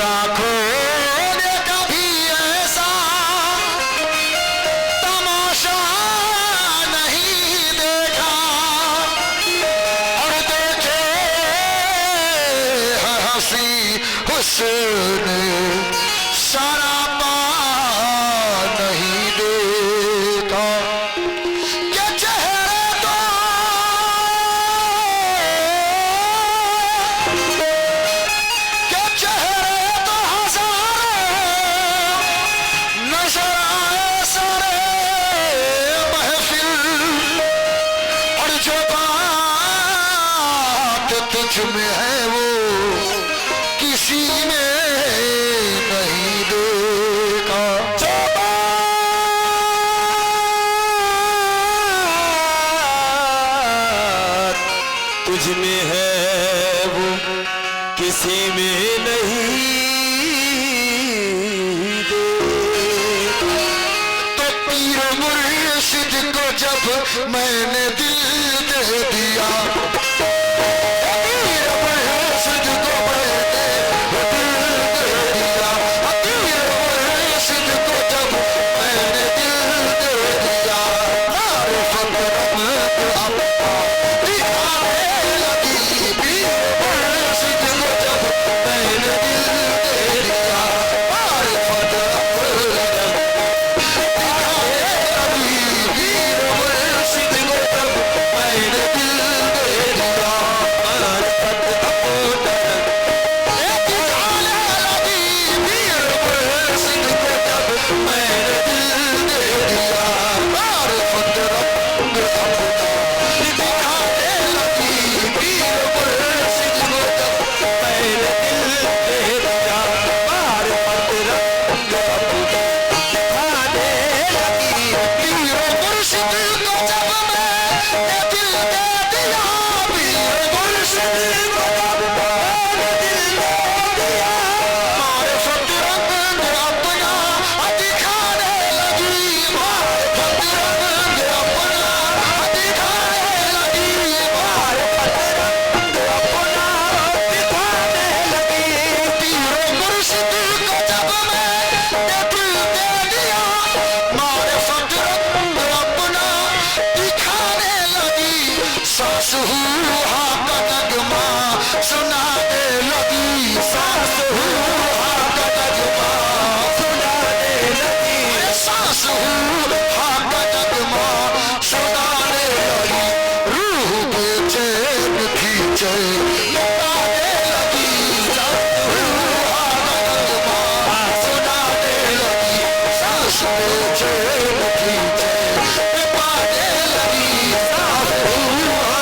आंखों ने कभी ऐसा तमाशा नहीं देखा और देखे हर हंसी हुस्न सारा पा नहीं देखा कि चेहरे तो हजारों नजर आए सारे महफिल और जो बात तुझ में है वो किसी ने नहीं देखा जो बात तुझ में है वो किसी में नहीं देखा। तो पीर मुर्शिद को जब मैंने दिल दे दिया पीर मुर्शिद को मैंने दिल दे दिया पीर मुर्शिद को जब मैंने दिल दे दिया मारिफत रब अपना दिखाने लगी पीर मुर्शिद को जब मैंने दिल दे दिया मारिफत सांस हुआ का नगमा सुनाने लगी सांस हुआ का नगमा सुनाने लगी सांस हुआ का नगमा सुनाने लगी रूह बेचैन खींचे लुटाने लगी सांस हुआ का नगमा सुनाने लगी सांस बेचैन खींचे लुटाने लगी सांस हुआ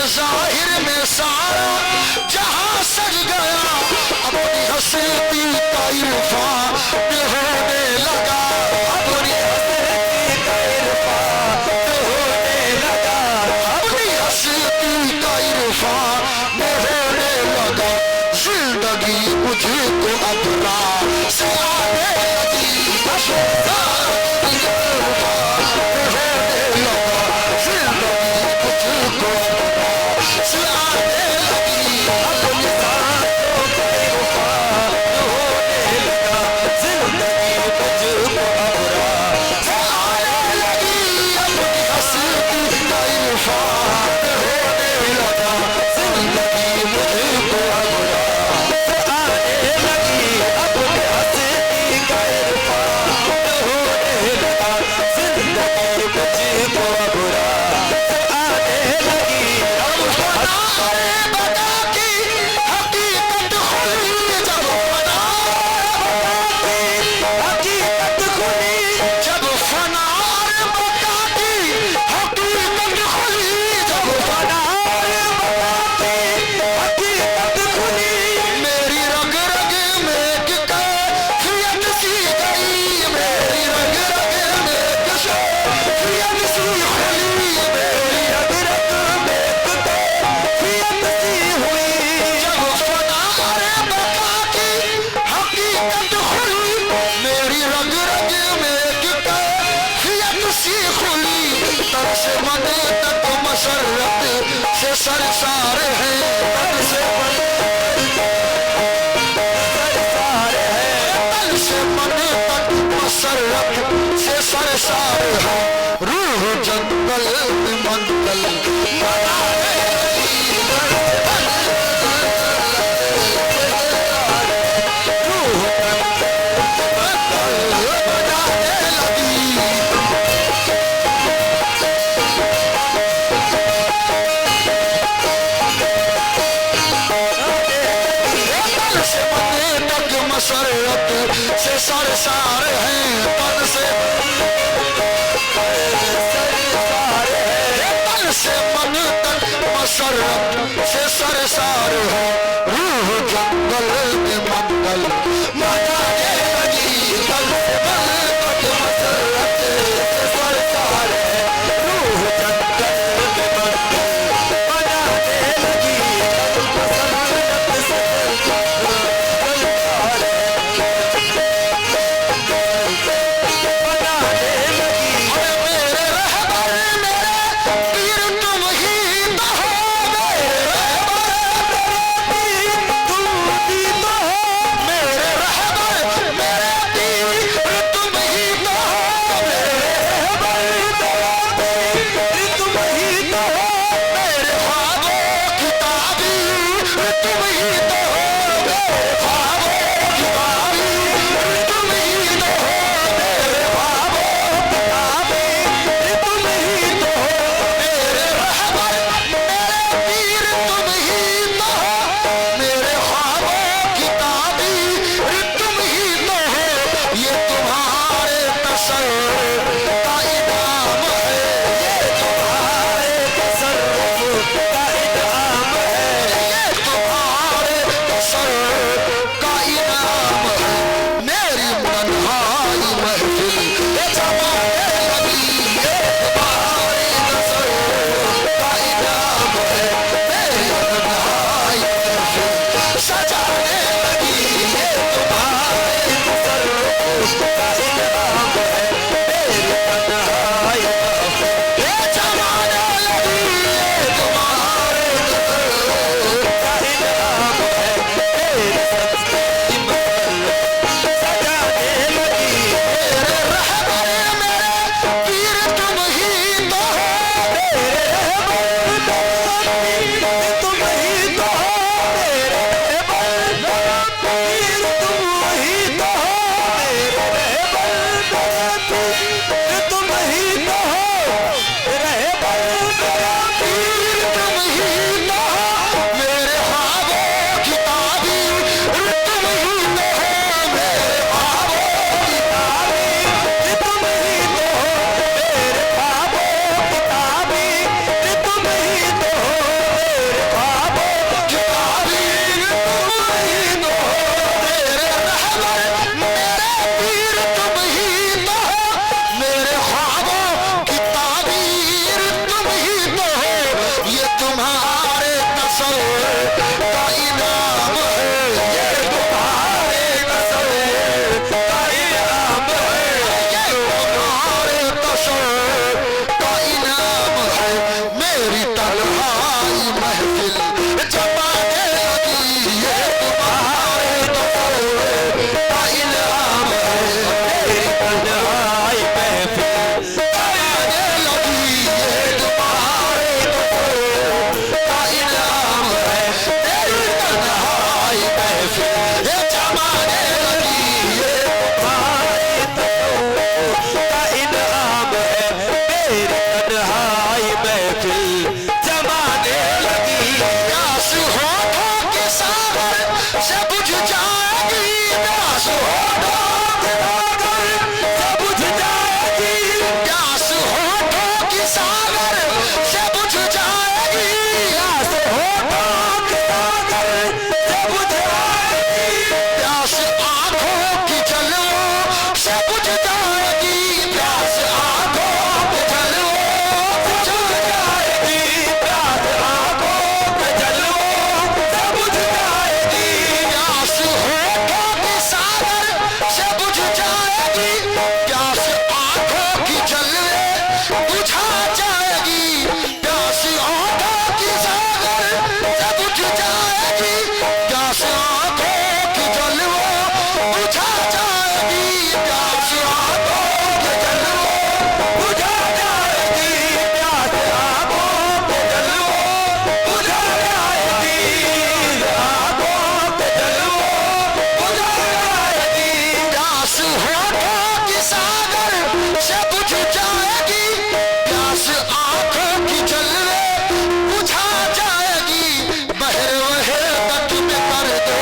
जाहिर में सारा जहां सज गया, अपनी हस्ती का इरफान होने लगा, अपनी हस्ती का इरफान होने लगा, अपनी हस्ती का इरफान होने लगा। जिंदगी मुझको अपना से आने लगी, से सरसार है, तन से मन तक मसरत से सरसार है। रूह जंगल में मंगल मसरत से सरसार है, तन से मन तक मसरत से सरसार है। रूह जंगल में मंगल मनाने लगी, तन से मन तक मसरत से सरसार है। रूह जंगल में मंगल मनाने लगी, मसरत से का इनाम है मेरी तन्हाई महफिल जमाने लगी। प्यास होठों के सागर से बुझ जाएगी, प्यास होठों के सागर से बुझ जाएगी, प्यास होठों की सागर से बुझ जाएगी, प्यास होठों के सागर से बुझ जाएगी, प्यास आंखों की जलवों से बुझ जाएगी, प्यास आंखों के जलवों से बुझ जाएगी, प्यास आंखों के जलवों से बुझ जाएगी, प्यास होठों के सागर से बुझ जाएगी, प्यास आंखों की जलवे बुझा जाएगी, प्यास होठों की सागर से बुझ जाएगी, प्यास आंखों की जलवे बुझा जाएगी, प्यास आंखों की जलवे बुझा जाएगी, प्यास आंखों के जलवों बुझा जाएगी, आंखों के जलवों बुझा जाएगी, प्यास होठों की सागर से बुझ जाएगी, प्यास आंखों की जलवे बुझा जाएगी, बहर वहे तट में कर दो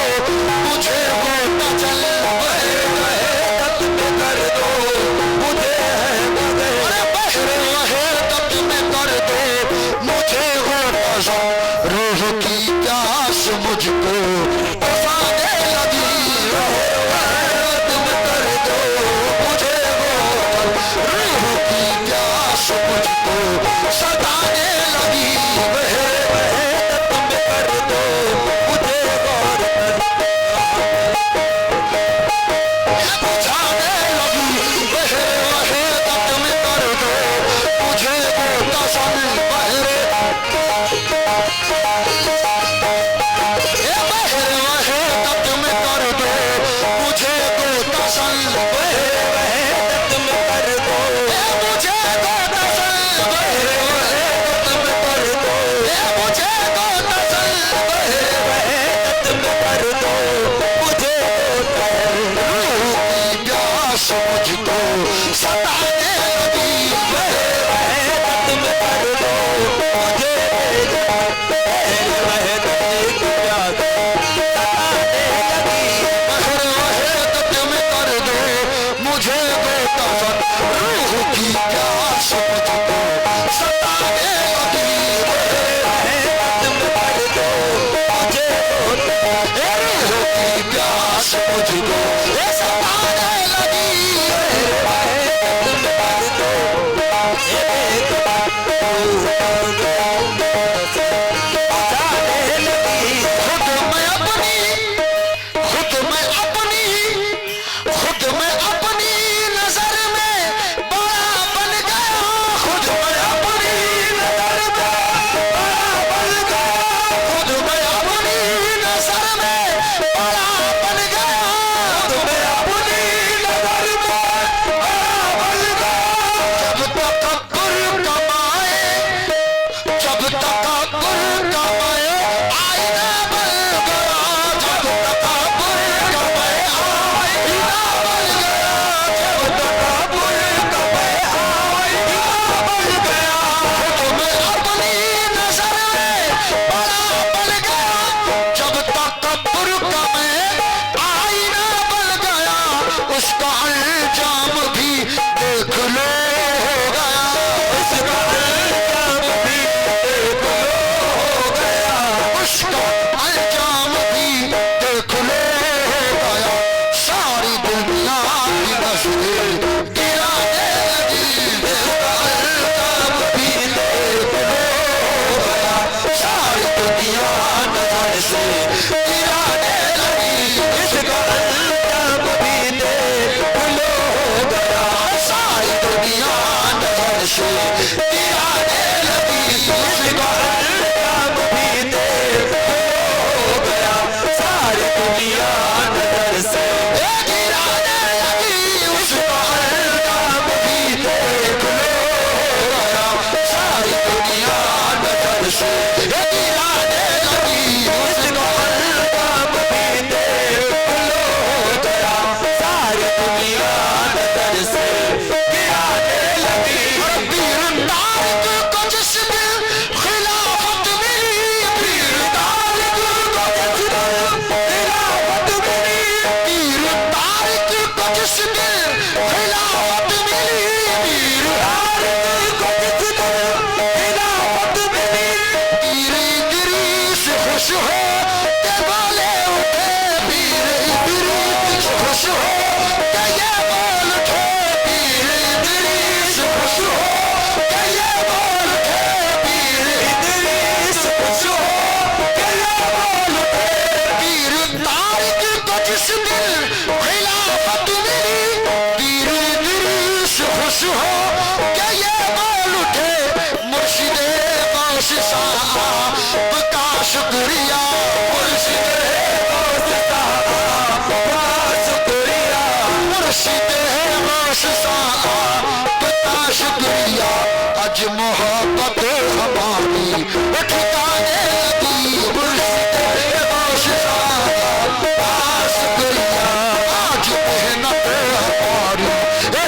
मुझे गोता जल, बहर वहे तट में कर दो मुझे है मगर, अरे बहर वहे तट में कर दो मुझे गोता जल, रूह की प्यास मुझको तफाने लगी, बहर वहे तट में कर दो मुझे गोता, रूह की प्यास मुझको सताने लगी, बहर वहे तट में कर दो मुझे गोता बुझाने लगी, बहर वहे तट में कर दो मुझे गोता सन, बहर बहर वहे तट में कर दो मुझे गोता सन, बहर वहे तट में कर दो मुझे गोता सन, बहर वहे तट में कर दो मुझे गोता सन, बहर वहे तट में कर दो मुझे गोता, रूह की प्यास मुझको सताने लगी, बहर वहे तट में कर दो मुझे बहर वहे तट की प्यास सताने लगी, बहर वहे तट में कर दो मुझे गोता सन, रूह की प्यास मुझको सताने लगी, बहर वहे तट में कर दो मुझे गोता, रूह की प्यास मुझको सताने लगी, वहे तट में कर दो एक बार जाने लगी। खुद मैं अपनी नजर में बड़ा बन गया, खुद मैं अपनी नजर में बड़ा बन गया, खुद मैं अपनी नजर में बड़ा बन गया, खुद मैं अपनी नजर में बड़ा बन गया, जब तकब्बुर कमाए आईना बन गया, जब तकब्बुर कमाए आईना बन गया, जब तकब्बुर कमाए आईना बन गया, खुद मैं अपनी नजर में बड़ा बन गया, जब तकब्बुर कमाए आईना बन गया, उसका अंजाम भी देख लो हो गया, उसका अंजाम भी देख लो हो गया, उसका अंजाम भी देख लो हो गया, सारी दुनिया की नजरें गिराने लगी, उसका अंजाम भी देख लो हो गया, सारी दुनिया नजर से गिराने लगी, इसका अंजाम भी देख लो हो गया, सारी दुनिया नजर से गिराने लगी, इसका अंजाम भी देख लो हो गया, सारी दुनिया नजर से गिराने लगी, उसका अंजाम भी देख लो हो गया, सारी दुनिया नजर से गिराने लगी, उसका अंजाम भी देख लो हो गया, सारी दुनिया नजर से जिस दिन खिलाफत मिली, पीर इदरीस खुश हो कि ये बोल उठे, मुर्शिदे गौस साहब का शुक्रिया, मुर्शिदे गौस साहब का शुक्रिया, मुर्शिदे गौस साहब का शुक्रिया। आज मोहब्बत हमारी ठिकाने लगी, मुर्शिदे गौस साहब का शुक्रिया। आज मेहनत हमारी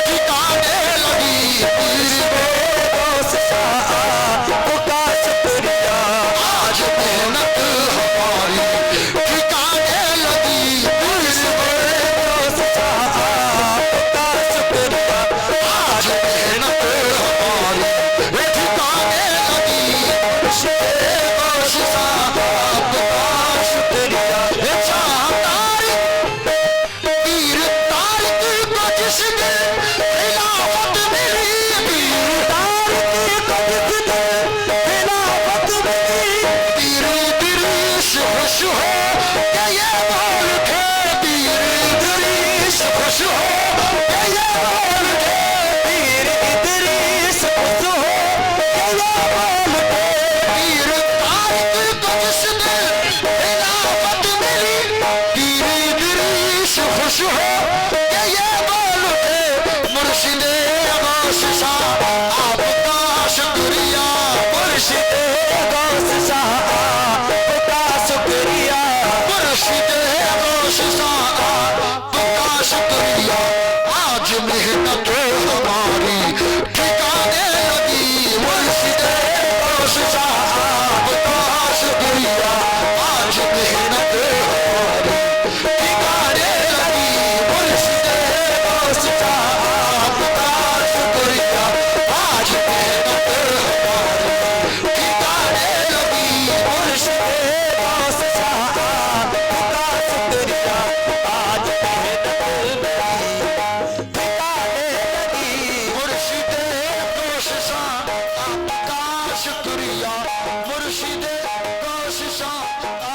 ठिकाने लगी, मुर्शिदे गौस साहब का शुक्रिया। आज मेहनत हमारी ठिकाने लगी, मुर्शिदे गौस साहब का शुक्रिया। आज मेहनत हमारी ठिकाने लगी, मुर्शिदे गौस साहब का शुक्रिया। पीर तारिक को जिस दिन खिलाफत मिली, पीर तारिक को जिस दिन खिलाफत मिली, पीर इदरीस खुश हो कि ये बोल उठे, पीर इदरीस खुश हो कि ये बोल उठे, पीर इदरीस खुश हो कि ये बोल उठे। पीर तारिक को जिस दिन खिलाफत मिली, पीर इदरीस खुश हो कि ये बोल उठे, मुर्शिदे गौस साहब आपका शुक्रिया, मुर्शिदे गौस साहब का शुक्रिया, मुर्शिदे गौस साहब का शुक्रिया। आज मेहनत हमारी ठिकाने लगी, मुर्शिदे गौस साहब का शुक्रिया। आज मेहनत हमारी ठिकाने लगी, मुर्शिदे गौस साहब का शुक्रिया। आज मेहनत हमारी ठिकाने लगी, मुर्शिदे गौस साहब का शुक्रिया। आज मेहनत हमारी ठिकाने लगी, मुर्शिदे गौस साहब का शुक्रिया, मुर्शिदे गौस साहब